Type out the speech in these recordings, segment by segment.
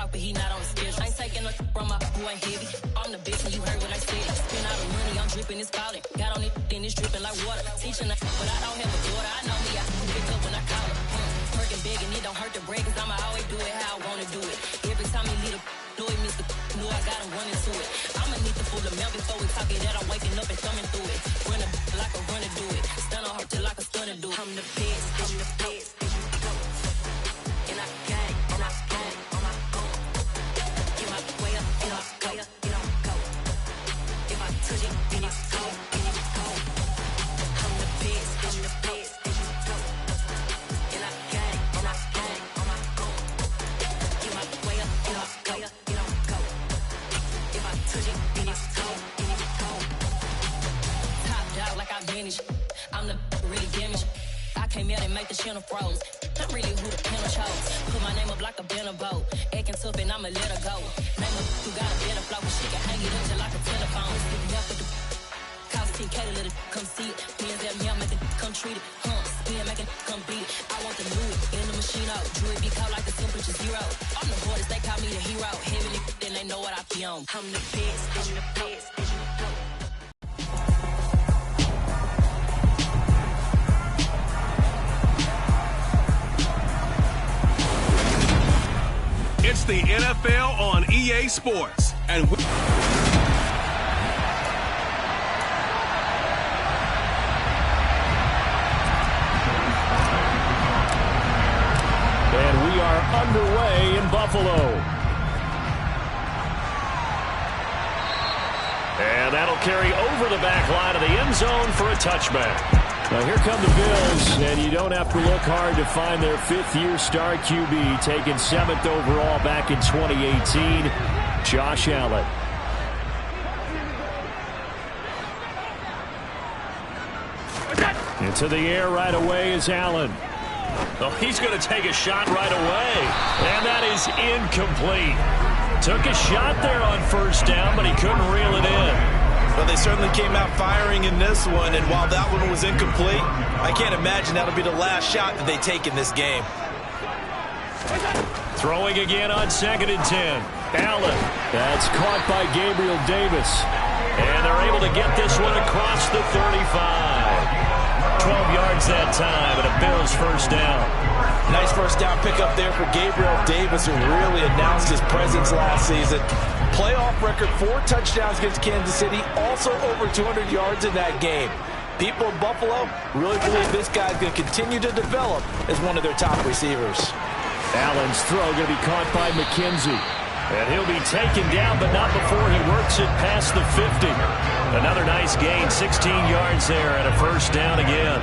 talk, but he not on the schedule. I ain't taking no from my boy heavy. I'm the bitch, and you heard what I said. Spend all the money, I'm dripping, it's falling. Got on it, then it's dripping like water. Teaching her, but I don't have a daughter. I know me, I pick up when I call her. Working big, and it don't hurt to break, cause I'ma always do it how I wanna do it. Every time he lead a know it, Mr. Know I got him running to it. I'ma need the full amount before we talk it that I'm waking up and thumbing through it. Run a like a runner do it. Stun on her till like a stunner do it. I'm the best, I'm the best. And I got it, and I got it on my own. Get my way up, and I go, and I go. If I touch it, then it's go, and it's go. I'm the best, I'm the best, and you go. And I got it, and I got it on my own. Get my way up, and I go, and I go. If I touch it, then it's go, and it's go. Top dog like I manage. I'm the really damaged. I came out and make the channel froze. I'm really who the panel chose. Put my name up like a banner boat. Acting tough and I'ma let her go. Name up who got a better flow, but she can hang it up just like a telephone. Cost 10K to let it come see it. Bands at me, I make it come treat it. Spin, make it come beat it. I want the new it in the machine out. Drew it be called like the temperature zero. I'm the hardest, they call me the hero. Heavily, then they know what I be on. I'm the best, I'm the best, and you know. It's the NFL on EA Sports. And we are underway in Buffalo. And that'll carry over the back line of the end zone for a touchback. Now here come the Bills, and you don't have to look hard to find their fifth-year star QB, taken 7th overall back in 2018, Josh Allen. Into the air right away is Allen. Oh, he's going to take a shot right away, and that is incomplete. Took a shot there on first down, but he couldn't reel it in. Well, they certainly came out firing in this one, and while that one was incomplete, I can't imagine that'll be the last shot that they take in this game. Throwing again on 2nd and 10. Allen. That's caught by Gabriel Davis. And they're able to get this one across the 35. 12 yards that time, and a Bills first down. Nice first down pickup there for Gabriel Davis, who really announced his presence last season. Playoff record, 4 touchdowns against Kansas City, also over 200 yards in that game. People in Buffalo really believe this guy's going to continue to develop as one of their top receivers. Allen's throw going to be caught by McKenzie. And he'll be taken down, but not before he works it past the 50. Another nice gain, 16 yards there, and a first down again.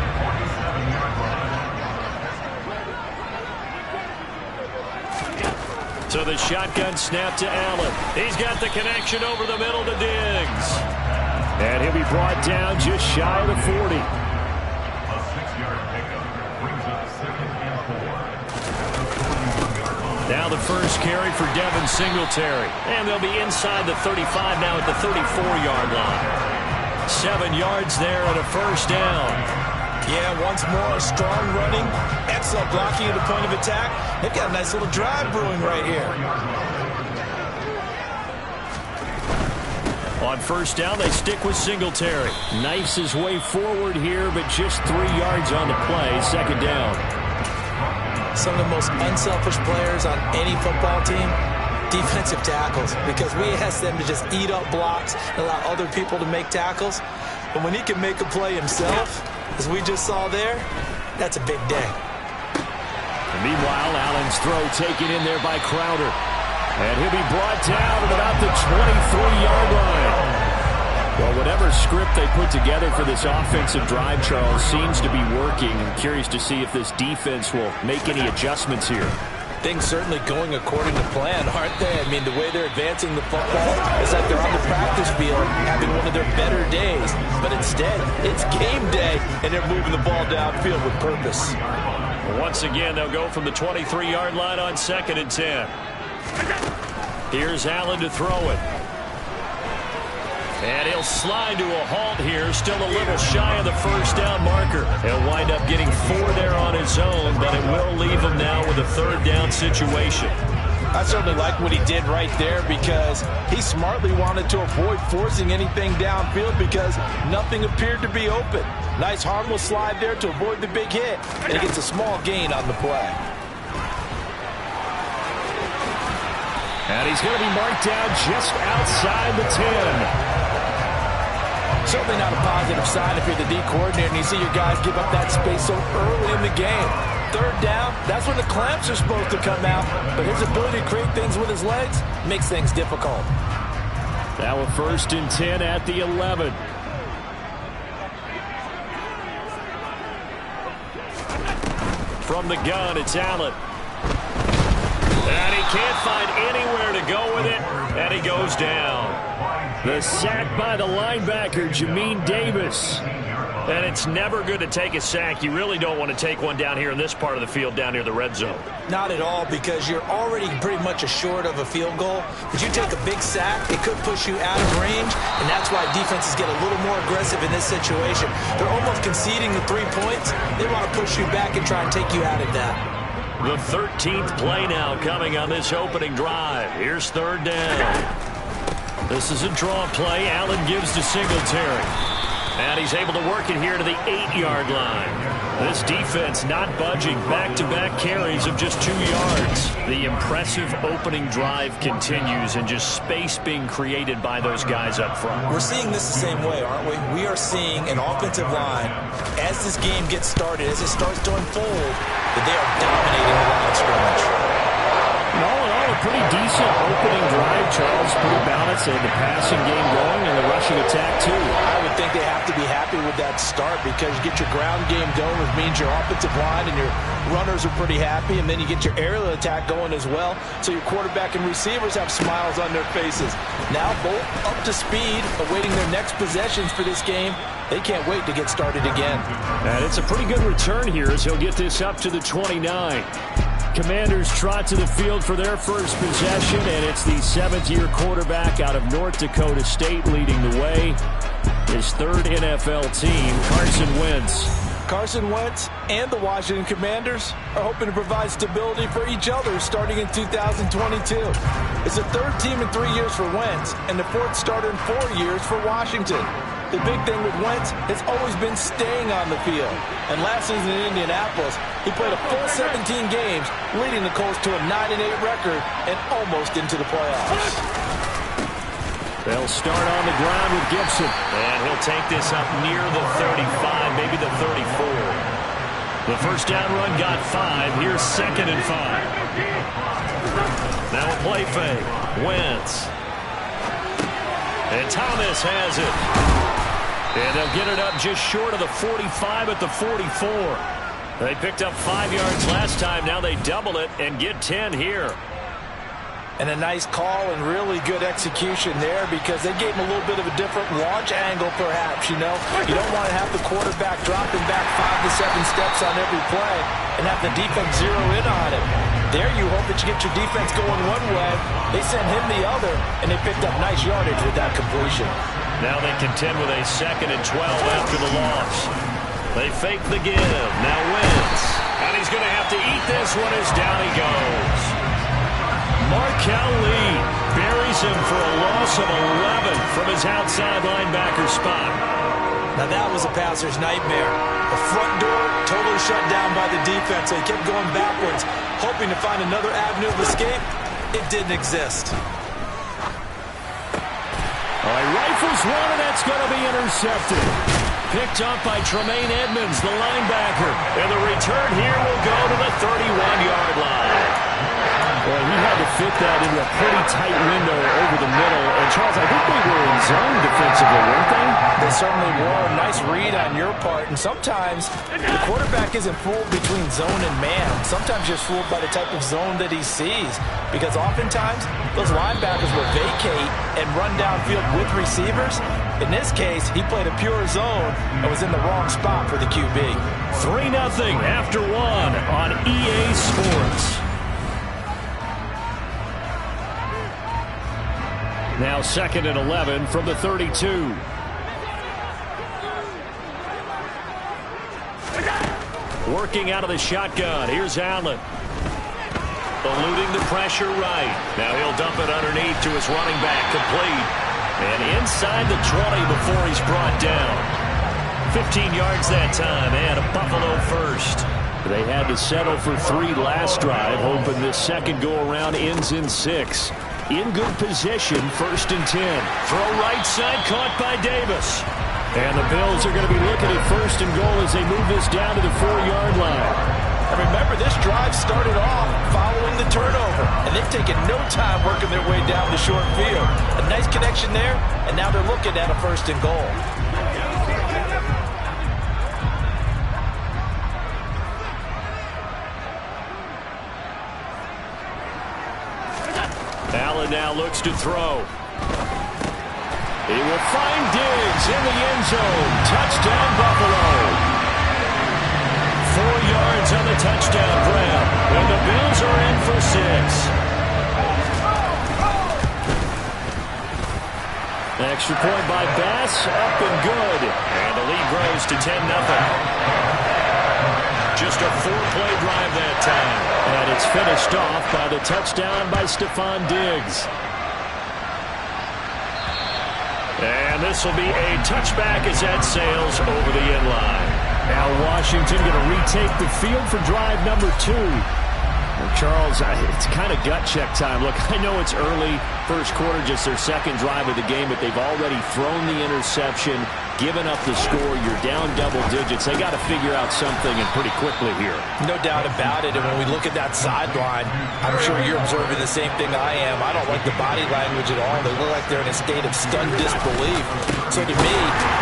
So the shotgun snap to Allen. He's got the connection over the middle to Diggs. And he'll be brought down just shy of the 40. Now the first carry for Devin Singletary. And they'll be inside the 35 now at the 34-yard line. 7 yards there and a first down. Yeah, once more, strong running, excellent blocking at the point of attack. They've got a nice little drive brewing right here. On first down, they stick with Singletary. Knifes his way forward here, but just 3 yards on the play. 2nd down. Some of the most unselfish players on any football team, defensive tackles, because we ask them to just eat up blocks and allow other people to make tackles. But when he can make a play himself, as we just saw there, that's a big day. And meanwhile, Allen's throw taken in there by Crowder. And he'll be brought down at about the 23-yard line. Well, whatever script they put together for this offensive drive, Charles, seems to be working. I'm curious to see if this defense will make any adjustments here. Things certainly going according to plan, aren't they? I mean, the way they're advancing the football, it's like they're on the practice field having one of their better days. But instead, it's game day, and they're moving the ball downfield with purpose. Once again, they'll go from the 23-yard line on 2nd and 10. Here's Allen to throw it. And he'll slide to a halt here, still a little shy of the first down marker. He'll wind up getting 4 there on his own, but it will leave him now with a 3rd down situation. I certainly like what he did right there because he smartly wanted to avoid forcing anything downfield because nothing appeared to be open. Nice harmless slide there to avoid the big hit, and he gets a small gain on the play. And he's going to be marked down just outside the 10. Certainly not a positive sign if you're the D coordinator and you see your guys give up that space so early in the game. Third down, that's when the clamps are supposed to come out, but his ability to create things with his legs makes things difficult. Now a 1st and 10 at the 11. From the gun, it's Allen. And he can't find anywhere to go with it, and he goes down. The sack by the linebacker, Jamin Davis. And it's never good to take a sack. You really don't want to take one down here in this part of the field, down near the red zone. Not at all, because you're already pretty much assured of a field goal. But you take a big sack, it could push you out of range, and that's why defenses get a little more aggressive in this situation. They're almost conceding the 3 points. They want to push you back and try and take you out of that. The 13th play now coming on this opening drive. Here's 3rd down. This is a draw play. Allen gives to Singletary. And he's able to work it here to the 8-yard line. This defense not budging. Back-to-back carries of just 2 yards. The impressive opening drive continues, and just space being created by those guys up front. We're seeing this the same way, aren't we? We are seeing an offensive line, as this game gets started, as it starts to unfold, that they are dominating the line of scrimmage. All in all, a pretty decent opening drive, Charles. Pretty balanced. They had the passing game going and the rushing attack, too. I would think they have to be happy with that start because you get your ground game going, which means your offensive line and your runners are pretty happy, and then you get your aerial attack going as well, so your quarterback and receivers have smiles on their faces. Now both up to speed, awaiting their next possessions for this game. They can't wait to get started again. And it's a pretty good return here as he'll get this up to the 29. Commanders trot to the field for their first possession, and it's the 7th-year quarterback out of North Dakota State leading the way. His 3rd NFL team, Carson Wentz. Carson Wentz and the Washington Commanders are hoping to provide stability for each other starting in 2022. It's the 3rd team in 3 years for Wentz and the 4th starter in 4 years for Washington. The big thing with Wentz has always been staying on the field. And last season in Indianapolis, he played a full 17 games, leading the Colts to a 9-8 record and almost into the playoffs. They'll start on the ground with Gibson. And he'll take this up near the 35, maybe the 34. The first down run got 5. Here's 2nd and 5. Now a play fake. Wentz. And Thomas has it. And they'll get it up just short of the 45 at the 44. They picked up 5 yards last time. Now they double it and get 10 here. And a nice call and really good execution there because they gave him a little bit of a different launch angle perhaps, you know. You don't want to have the quarterback dropping back 5 to 7 steps on every play and have the defense zero in on it. There you hope that you get your defense going one way. They sent him the other, and they picked up nice yardage with that completion. Now they contend with a 2nd and 12 after the loss. They fake the give. Now Wentz. And he's going to have to eat this one as down he goes. Markel Lee buries him for a loss of 11 from his outside linebacker spot. Now that was a passer's nightmare. The front door totally shut down by the defense. They kept going backwards, hoping to find another avenue of escape. It didn't exist. All right, rifles one, and that's going to be intercepted. Picked up by Tremaine Edmonds, the linebacker. And the return here will go to the 31-yard line. Well, he had to fit that into a pretty tight window over the middle. And, Charles, I think they were in zone defensively, weren't they? They certainly were. Nice read on your part. And sometimes the quarterback isn't fooled between zone and man. Sometimes you're fooled by the type of zone that he sees. Because oftentimes, those linebackers will vacate and run downfield with receivers. In this case, he played a pure zone and was in the wrong spot for the QB. 3-0 after 1 on EA Sports. Now 2nd and 11 from the 32. Working out of the shotgun. Here's Allen. eluding the pressure right. Now he'll dump it underneath to his running back, complete. And inside the 20 before he's brought down. 15 yards that time, and a Buffalo first. They had to settle for 3 last drive, hoping this second go-around ends in 6. In good position, 1st and 10. Throw right side, caught by Davis. And the Bills are going to be looking at 1st and goal as they move this down to the 4-yard line. And remember, this drive started off following the turnover, and they've taken no time working their way down the short field. A nice connection there, and now they're looking at a 1st and goal. Allen now looks to throw. He will find Diggs in the end zone. Touchdown, Buffalo. 4 yards on the touchdown grab. And the Bills are in for 6. Extra point by Bass. Up and good. And the lead grows to 10-0. Just a 4-play drive that time. And it's finished off by the touchdown by Stephon Diggs. And this will be a touchback as that sails over the end line. Now Washington going to retake the field for drive number 2. Well, Charles, it's kind of gut check time. Look, I know it's early, first quarter, just their second drive of the game, but they've already thrown the interception, given up the score. You're down double digits. They got to figure out something, and pretty quickly here. No doubt about it. And when we look at that sideline, I'm sure you're observing the same thing I am. I don't like the body language at all. They look like they're in a state of stunned disbelief. So to me,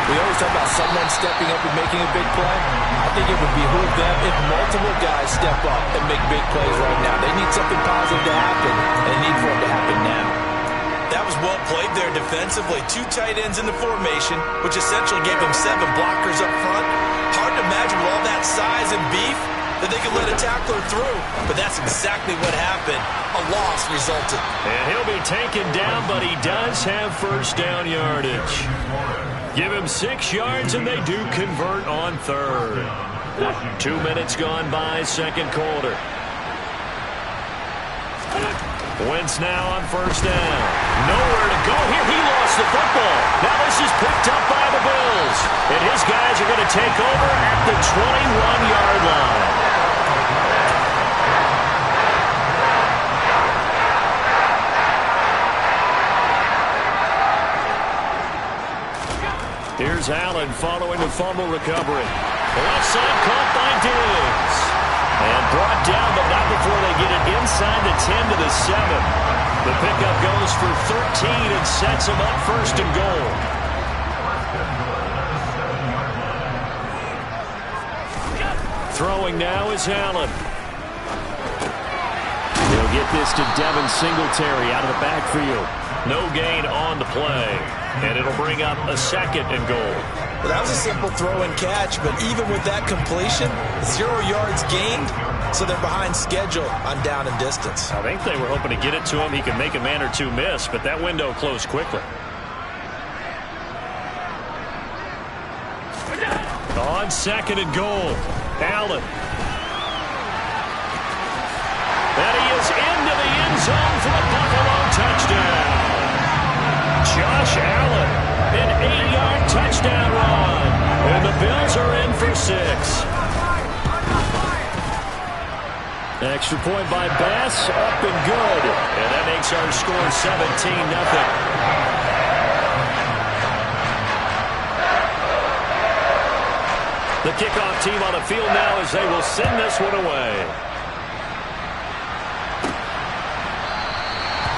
we always talk about someone stepping up and making a big play. I think it would behoove them if multiple guys step up and make big plays right now. They need something positive to happen, and they need for it to happen now. That was well played there defensively. 2 tight ends in the formation, which essentially gave them 7 blockers up front. Hard to imagine with all that size and beef that they could let a tackler through. But that's exactly what happened. A loss resulted. And he'll be taken down, but he does have first down yardage. Give him 6 yards, and they do convert on 3rd. 2 minutes gone by, second quarter. Wentz now on first down. Nowhere to go here. He lost the football. Now this is picked up by the Bills. And his guys are going to take over at the 21-yard line. Here's Allen following the fumble recovery. Left side caught by Diggs. And brought down, but not before they get it inside the 10 to the 7. The pickup goes for 13 and sets them up 1st and goal. Throwing now is Allen. He'll get this to Devin Singletary out of the backfield. No gain on the play. And it'll bring up a 2nd and goal. Well, that was a simple throw and catch, but even with that completion, 0 yards gained, so they're behind schedule on down and distance. I think they were hoping to get it to him. He could make a man or two miss, but that window closed quickly. On 2nd and goal, Allen. And he is into the end zone for a Buffalo touchdown. Josh Allen, an 8-yard touchdown run. And the Bills are in for 6. Extra point by Bass, up and good. And that makes our score 17-0. The kickoff team on the field now as they will send this one away.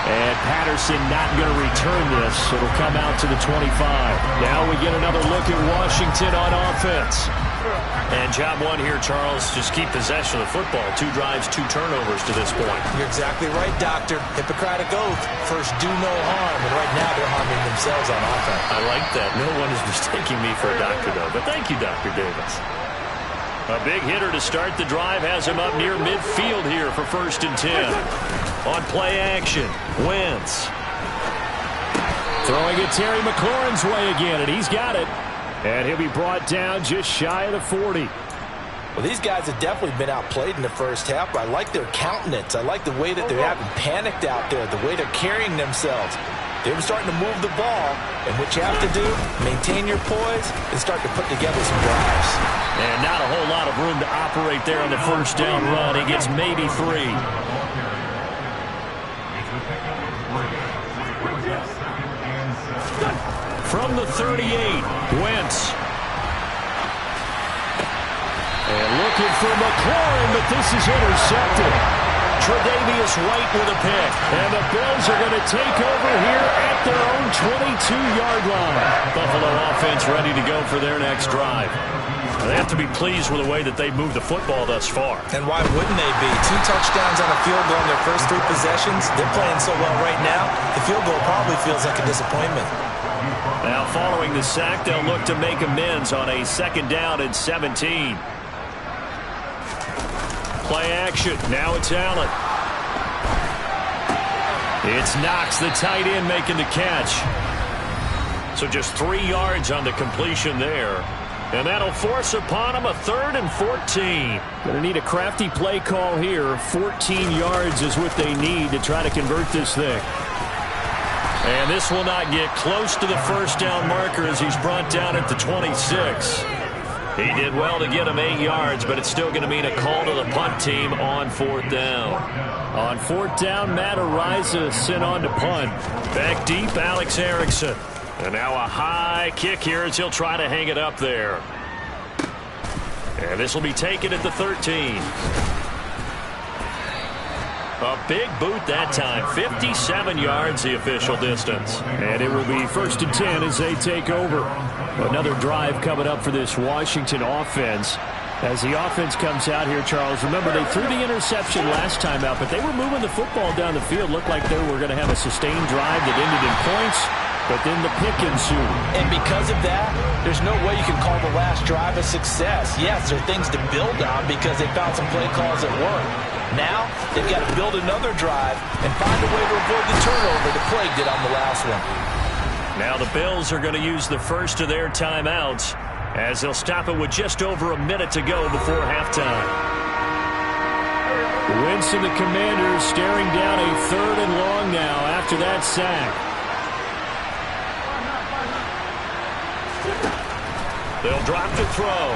And Patterson not going to return this. It'll come out to the 25. Now we get another look at Washington on offense. And job 1 here, Charles, just keep possession of the football. 2 drives, 2 turnovers to this point. You're exactly right, Doctor. Hippocratic oath. First, do no harm. And right now, they're harming themselves on offense. I like that. No one is mistaking me for a doctor, though. But thank you, Dr. Davis. A big hitter to start the drive has him up near midfield here for 1st and 10. On play action, Wentz. Throwing it Terry McLaurin's way again, and he's got it. And he'll be brought down just shy of the 40. Well, these guys have definitely been outplayed in the first half, but I like their countenance. I like the way that they haven't panicked out there, the way they're carrying themselves. They're starting to move the ball, and what you have to do, maintain your poise and start to put together some drives. And not a whole lot of room to operate there on the first down run. He gets maybe 3. From the 38, Wentz. And looking for McLaurin, but this is intercepted. Tre'Davious White with a pick. And the Bills are going to take over here at their own 22-yard line. Buffalo offense ready to go for their next drive. They have to be pleased with the way that they've moved the football thus far. And why wouldn't they be? 2 touchdowns on a field goal in their first 3 possessions. They're playing so well right now, the field goal probably feels like a disappointment. Now following the sack, they'll look to make amends on a 2nd down and 17. Play action. Now it's Allen. It's Knox, the tight end, making the catch. So just 3 yards on the completion there. And that'll force upon him a 3rd and 14. Going to need a crafty play call here. 14 yards is what they need to try to convert this thing. And this will not get close to the first down marker as he's brought down at the 26. He did well to get him 8 yards, but it's still going to mean a call to the punt team on 4th down. On 4th down, Matt Ariza sent on to punt. Back deep, Alex Erickson. And now a high kick here as he'll try to hang it up there. And this will be taken at the 13. A big boot that time. 57 yards the official distance. And it will be 1st and 10 as they take over. Another drive coming up for this Washington offense. As the offense comes out here, Charles, remember they threw the interception last time out, but they were moving the football down the field. Looked like they were going to have a sustained drive that ended in points, but then the pick ensued. And because of that, there's no way you can call the last drive a success. Yes, there are things to build on because they found some play calls that work. Now, they've got to build another drive and find a way to avoid the turnover the Plague did on the last one. Now the Bills are going to use the first of their timeouts as they'll stop it with just over a minute to go before halftime. Wentz and the Commanders staring down a 3rd and long now after that sack. They'll drop to throw.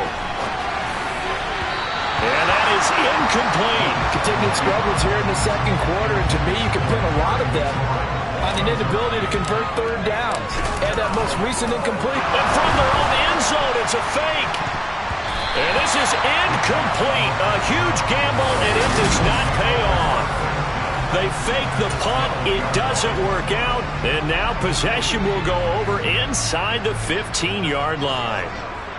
And that is incomplete. Continued struggles here in the 2nd quarter, and to me, you can pin a lot of them on an inability to convert 3rd downs. And that most recent incomplete. And from their own end zone, it's a fake. And this is incomplete. A huge gamble, and it does not pay off. They fake the punt. It doesn't work out. And now possession will go over inside the 15-yard line.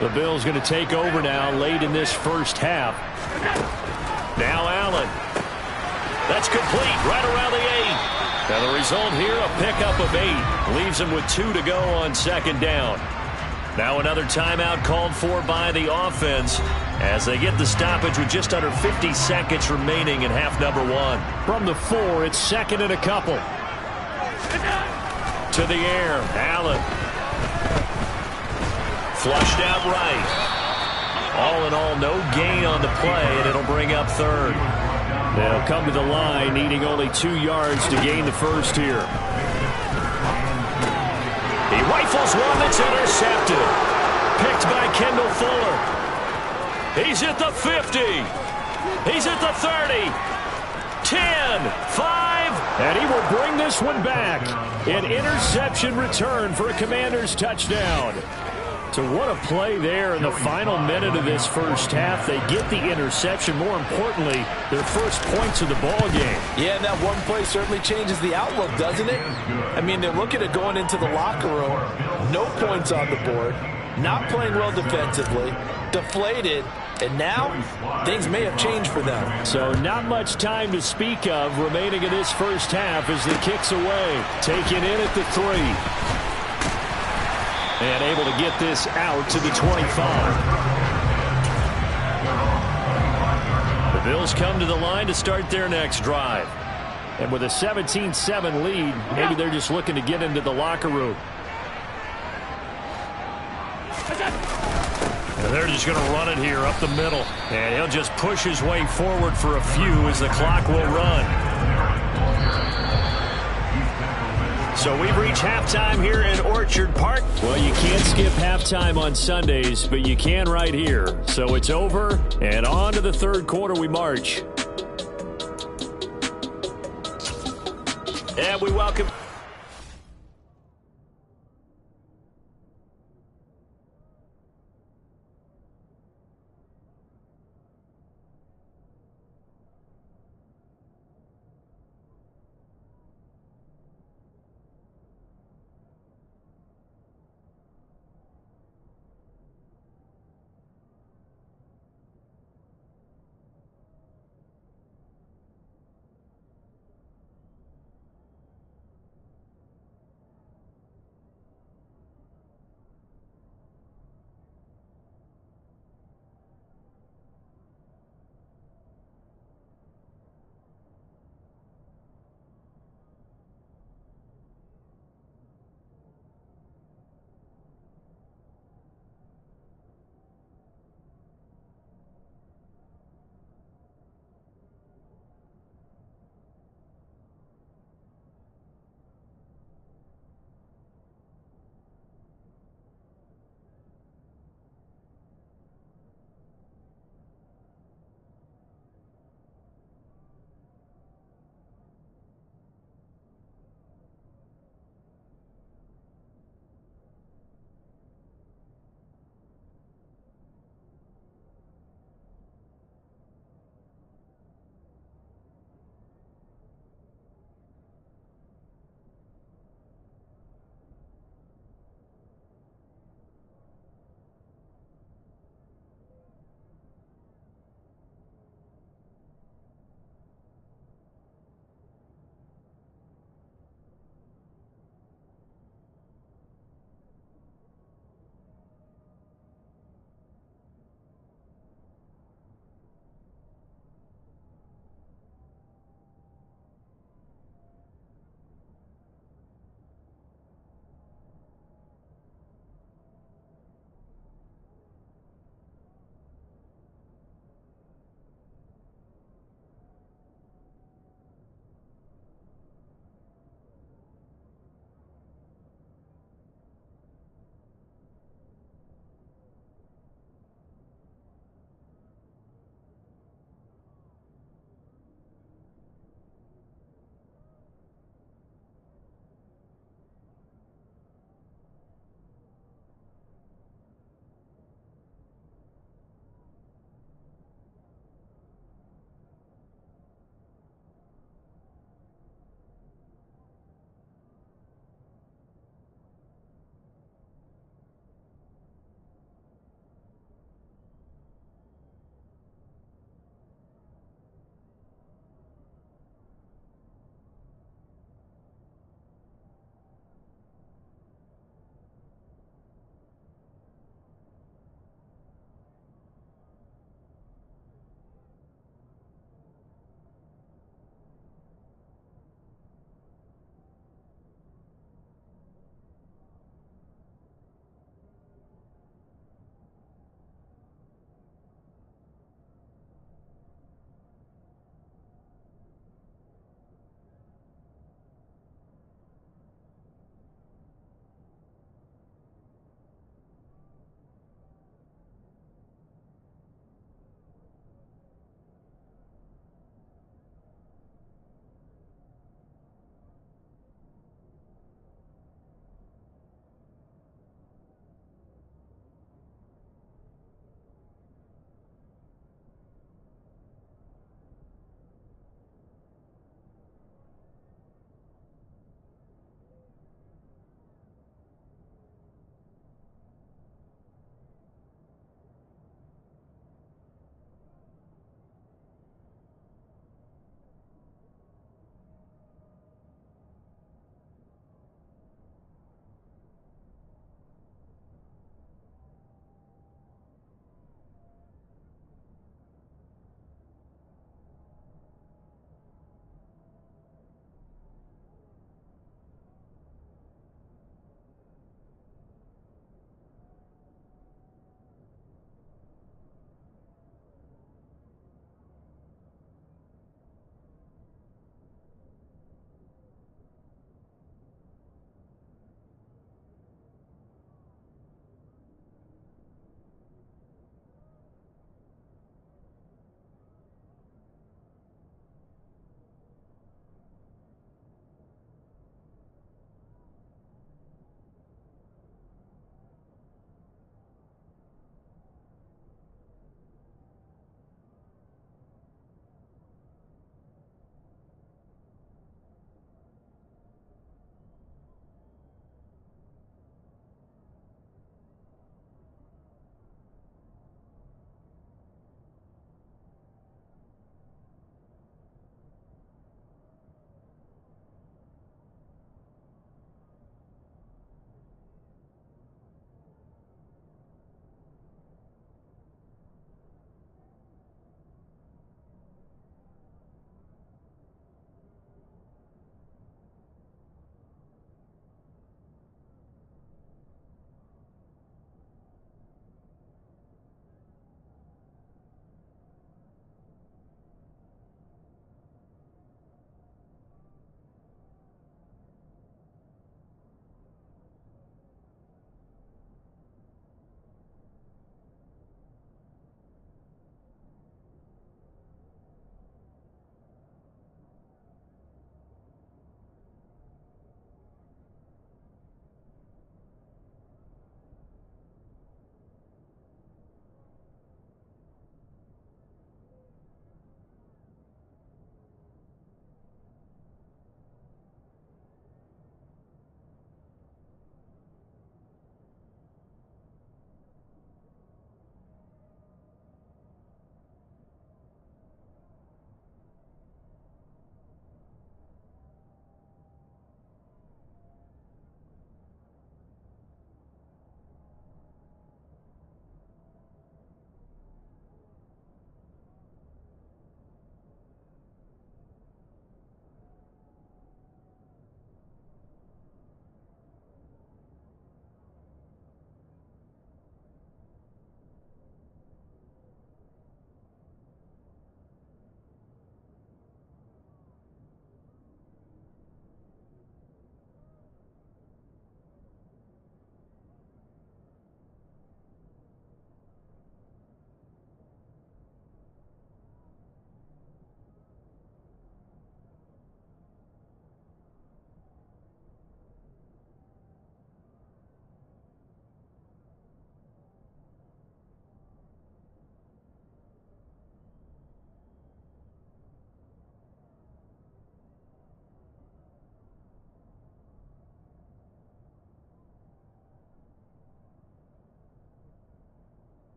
The Bills going to take over now late in this first half. Now Allen. That's complete right around the 8. Now the result here, a pickup of 8. Leaves them with 2 to go on 2nd down. Now another timeout called for by the offense as they get the stoppage with just under 50 seconds remaining in half number 1. From the 4, it's 2nd and a couple. To the air, Allen. Flushed out right. All in all, no gain on the play, and it'll bring up 3rd. They'll come to the line, needing only 2 yards to gain the first here. He rifles one that's intercepted. Picked by Kendall Fuller. He's at the 50. He's at the 30. 10, 5, and he will bring this one back. An interception return for a Commanders touchdown. So what a play there in the final minute of this first half. They get the interception. More importantly, their first points of the ball game. Yeah, and that one play certainly changes the outlook, doesn't it? I mean, they're looking at going into the locker room. No points on the board. Not playing well defensively. Deflated. And now, things may have changed for them. So not much time to speak of remaining in this first half as the kick's away. Taken in at the 3. And able to get this out to the 25. The Bills come to the line to start their next drive. And with a 17-7 lead, maybe they're just looking to get into the locker room. And They're just going to run it here up the middle. And he'll just push his way forward for a few as the clock will run. So we've reached halftime here in Orchard Park. Well, you can't skip halftime on Sundays, but you can right here. So it's over, and on to the third quarter we march. And we welcome...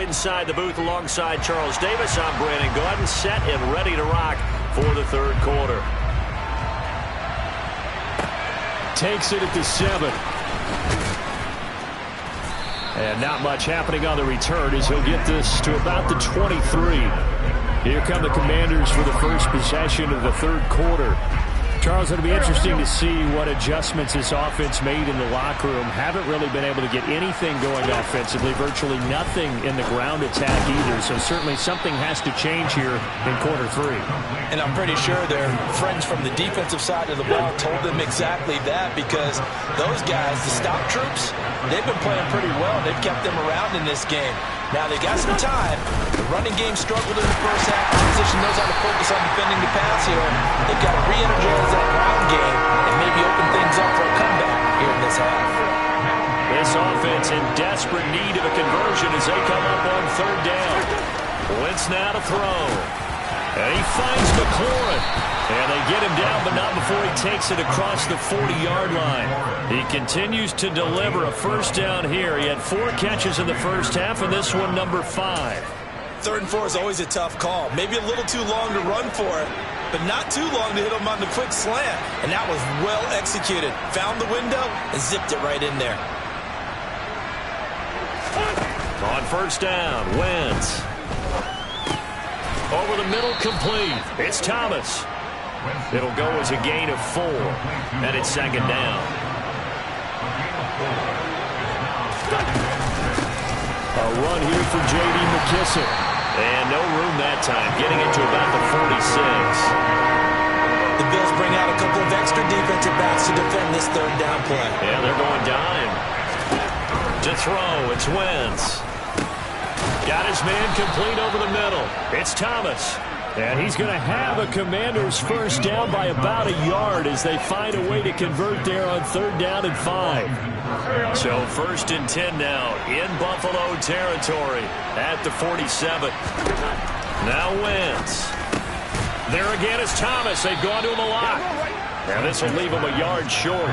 inside the booth alongside Charles Davis. I'm Brandon Gaudin, set and ready to rock for the third quarter. Takes it at the 7. And not much happening on the return as he'll get this to about the 23. Here come the Commanders for the first possession of the third quarter. Charles, it'll be interesting to see what adjustments this offense made in the locker room. Haven't really been able to get anything going offensively, virtually nothing in the ground attack either. So certainly something has to change here in quarter 3. And I'm pretty sure their friends from the defensive side of the ball told them exactly that, because those guys, the stop troops, they've been playing pretty well. They've kept them around in this game. Now they got some time. The running game struggled in the first half. The position knows how to focus on defending the pass here. They've got to re-energize that ground game and maybe open things up for a comeback here in this half. This offense in desperate need of a conversion as they come up on third down. Wentz now to throw. And he finds McLaurin. And they get him down, but not before he takes it across the 40-yard line. He continues to deliver a first down here. He had 4 catches in the first half, and this one number 5. 3rd and 4 is always a tough call. Maybe a little too long to run for it, but not too long to hit him on the quick slant. And that was well executed. Found the window and zipped it right in there. On first down, Wentz. Over the middle, complete. It's Thomas. It'll go as a gain of 4, and it's second down. A run here for J.D. McKissick. And no room that time, getting it to about the 46. The Bills bring out a couple of extra defensive backs to defend this third down play. Yeah, they're going dime. To throw, it's Wentz. Got his man complete over the middle. It's Thomas. And he's going to have a Commanders first down by about a yard as they find a way to convert there on third down and 5. So 1st and 10 now in Buffalo territory at the 47. Now Wentz. There again is Thomas. They've gone to him a lot. Now this will leave him a yard short.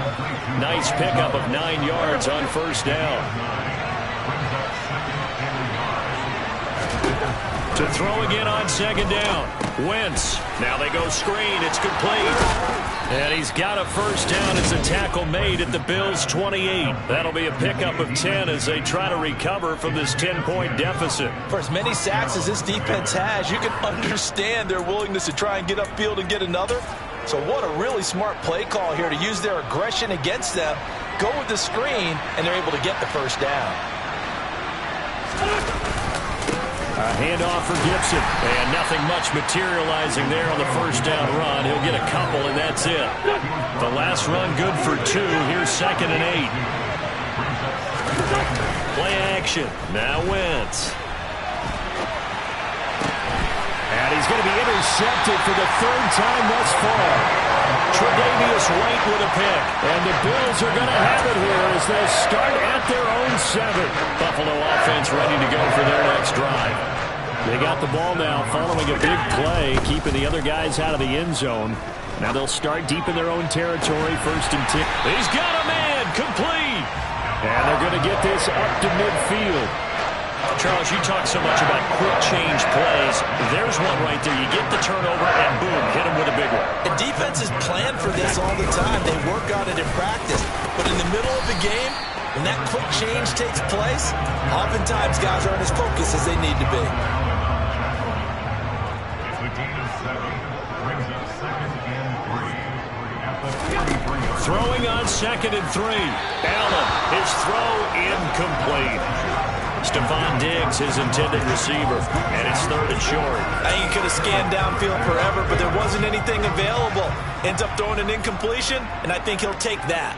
Nice pickup of 9 yards on first down. To throw again on second down. Wentz. Now they go screen. It's complete. And he's got a first down as a tackle made at the Bills' 28. That'll be a pickup of 10 as they try to recover from this 10-point deficit. For as many sacks as this defense has, you can understand their willingness to try and get upfield and get another. So what a really smart play call here to use their aggression against them. Go with the screen, and they're able to get the first down. A handoff for Gibson, and nothing much materializing there on the first down run. He'll get a couple, and that's it. The last run good for 2. Here's 2nd and 8. Play action. Now Wentz. And he's going to be intercepted for the 3rd time thus far. Tre'Davious White with a pick. And the Bills are going to have it here as they start at their own 7. Buffalo offense ready to go for their next drive. They got the ball now following a big play, keeping the other guys out of the end zone. Now they'll start deep in their own territory, 1st and 10. He's got a man, complete. And they're going to get this up to midfield. Charles, you talk so much about quick change plays. There's one right there. You get the turnover and boom, hit him with a big one. The defenses plan for this all the time. They work on it in practice. But in the middle of the game, when that quick change takes place, oftentimes guys aren't as focused as they need to be. Throwing on 2nd and 3. Allen, his throw incomplete. Stephon Diggs, his intended receiver, and it's 3rd and short. I think he could have scanned downfield forever, but there wasn't anything available. Ends up throwing an incompletion, and I think he'll take that.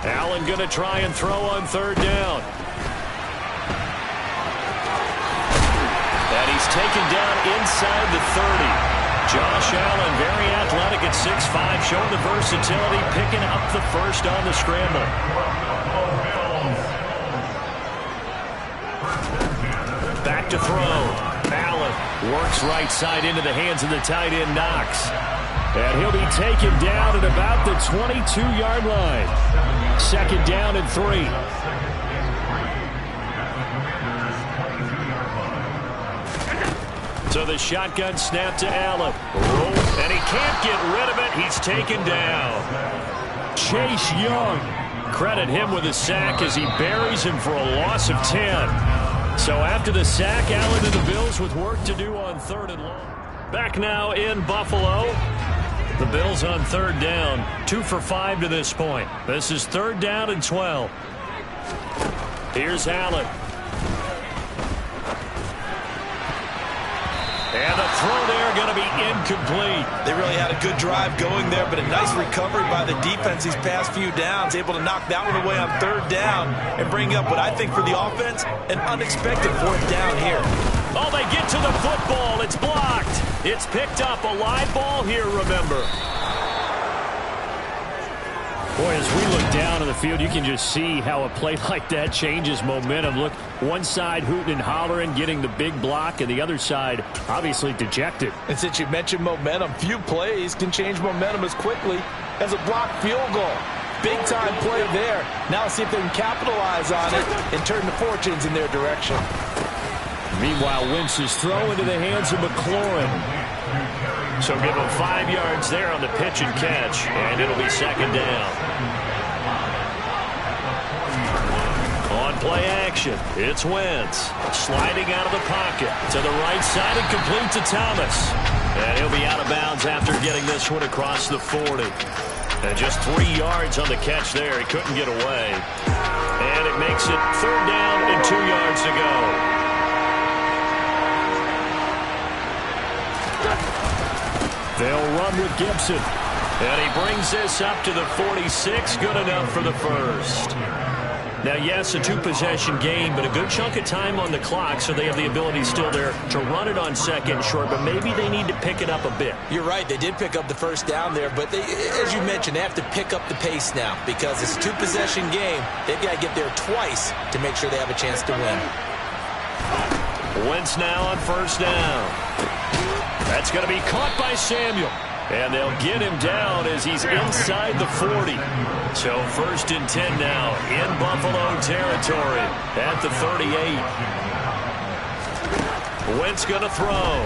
Allen going to try and throw on 3rd down. And he's taken down inside the 30. Josh Allen, very athletic at 6'5", showing the versatility, picking up the first on the scramble. Back to throw. Allen works right side into the hands of the tight end, Knox. And he'll be taken down at about the 22-yard line. second down and 3. So the shotgun snap to Allen. And he can't get rid of it. He's taken down. Chase Young. Credit him with a sack as he buries him for a loss of 10. So after the sack, Allen and the Bills with work to do on 3rd and long. Back now in Buffalo. The Bills on 3rd down. 2 for 5 to this point. This is 3rd down and 12. Here's Allen. And the throw there going to be incomplete. They really had a good drive going there, but a nice recovery by the defense these past few downs, able to knock that one away on 3rd down and bring up what I think for the offense, an unexpected 4th down here. Oh, they get to the football. It's blocked. It's picked up. A live ball here, remember. Boy, as we look down on the field, you can just see how a play like that changes momentum. Look, one side hooting and hollering, getting the big block, and the other side obviously dejected. And since you mentioned momentum, few plays can change momentum as quickly as a blocked field goal. Big-time play there. Now see if they can capitalize on it and turn the fortunes in their direction. Meanwhile, Wentz's throw into the hands of McLaurin. So give him 5 yards there on the pitch and catch, and it'll be 2nd down. On play action, it's Wentz. Sliding out of the pocket to the right side and complete to Thomas. And he'll be out of bounds after getting this one across the 40. And just 3 yards on the catch there. He couldn't get away. And it makes it 3rd down and 2 yards to go. They'll run with Gibson. And he brings this up to the 46. Good enough for the first. Now, yes, a 2-possession game, but a good chunk of time on the clock, so they have the ability still there to run it on 2nd and short, but maybe they need to pick it up a bit. You're right. They did pick up the first down there, but they, as you mentioned, they have to pick up the pace now because it's a 2-possession game. They've got to get there twice to make sure they have a chance to win. Wentz now on 1st down. That's going to be caught by Samuel. And they'll get him down as he's inside the 40. So 1st and 10 now in Buffalo territory at the 38. Wentz going to throw.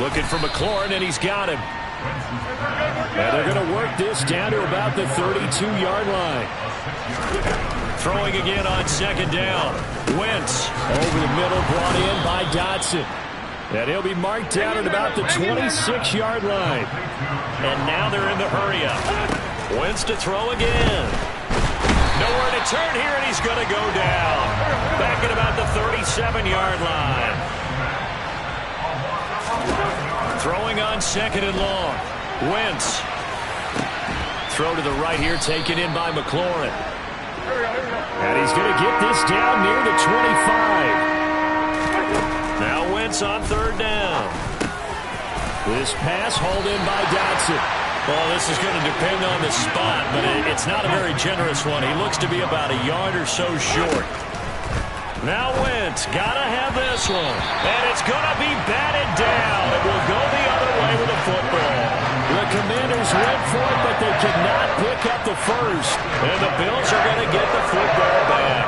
Looking for McLaurin, and he's got him. And they're going to work this down to about the 32-yard line. Throwing again on 2nd down. Wentz over the middle, brought in by Dotson. And he'll be marked down at about the 26-yard line. And now they're in the hurry-up. Wentz to throw again. Nowhere to turn here, and he's going to go down. Back at about the 37-yard line. Throwing on 2nd and long. Wentz. Throw to the right here, taken in by McLaurin. And he's going to get this down near the 25. Now Wentz on 3rd down. This pass hauled in by Dotson. Well, this is going to depend on the spot, but it's not a very generous one. He looks to be about a yard or so short. Now Wentz, got to have this one. And it's going to be batted down. It will go the other way with the football. The Commanders went for it, but they could not pick up the first. And the Bills are going to get the football back.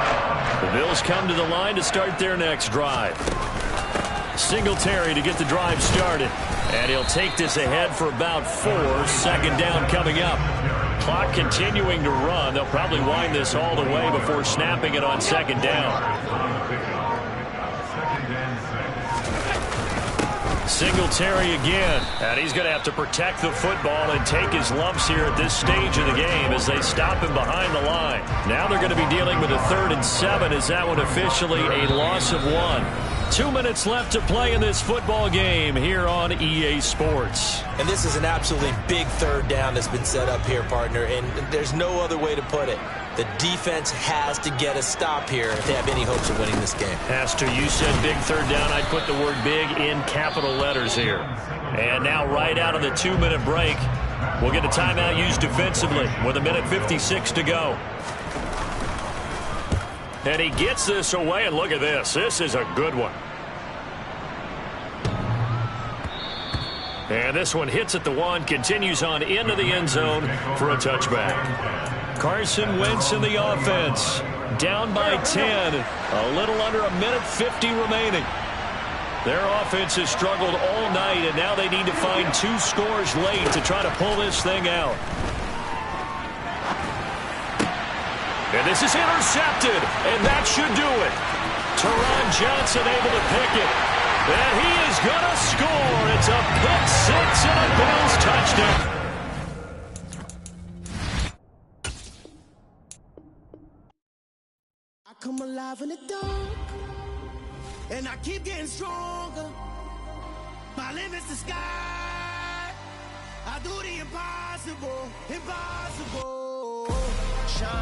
The Bills come to the line to start their next drive. Singletary to get the drive started. And he'll take this ahead for about 4. 2nd down coming up. Clock continuing to run. They'll probably wind this all the way before snapping it on 2nd down. Singletary again. And he's going to have to protect the football and take his lumps here at this stage of the game as they stop him behind the line. Now they're going to be dealing with a 3rd and 7 as that one officially a loss of 1. 2 minutes left to play in this football game here on EA Sports. And this is an absolutely big 3rd down that's been set up here, partner, and there's no other way to put it. The defense has to get a stop here if they have any hopes of winning this game. Has to. You said big 3rd down. I'd put the word big in capital letters here. And now right out of the 2-minute break, we'll get a timeout used defensively with 1:56 to go. And he gets this away, and look at this. This is a good one. And this one hits at the 1, continues on into the end zone for a touchback. Carson Wentz in the offense. Down by 10. A little under a minute 50 remaining. Their offense has struggled all night, and now they need to find 2 scores late to try to pull this thing out. And this is intercepted, and that should do it. Teron Johnson able to pick it. And he is going to score. It's a pick 6 and a Bills touchdown. I come alive in the dark, and I keep getting stronger. My limit's the sky. I do the impossible, impossible. Shine.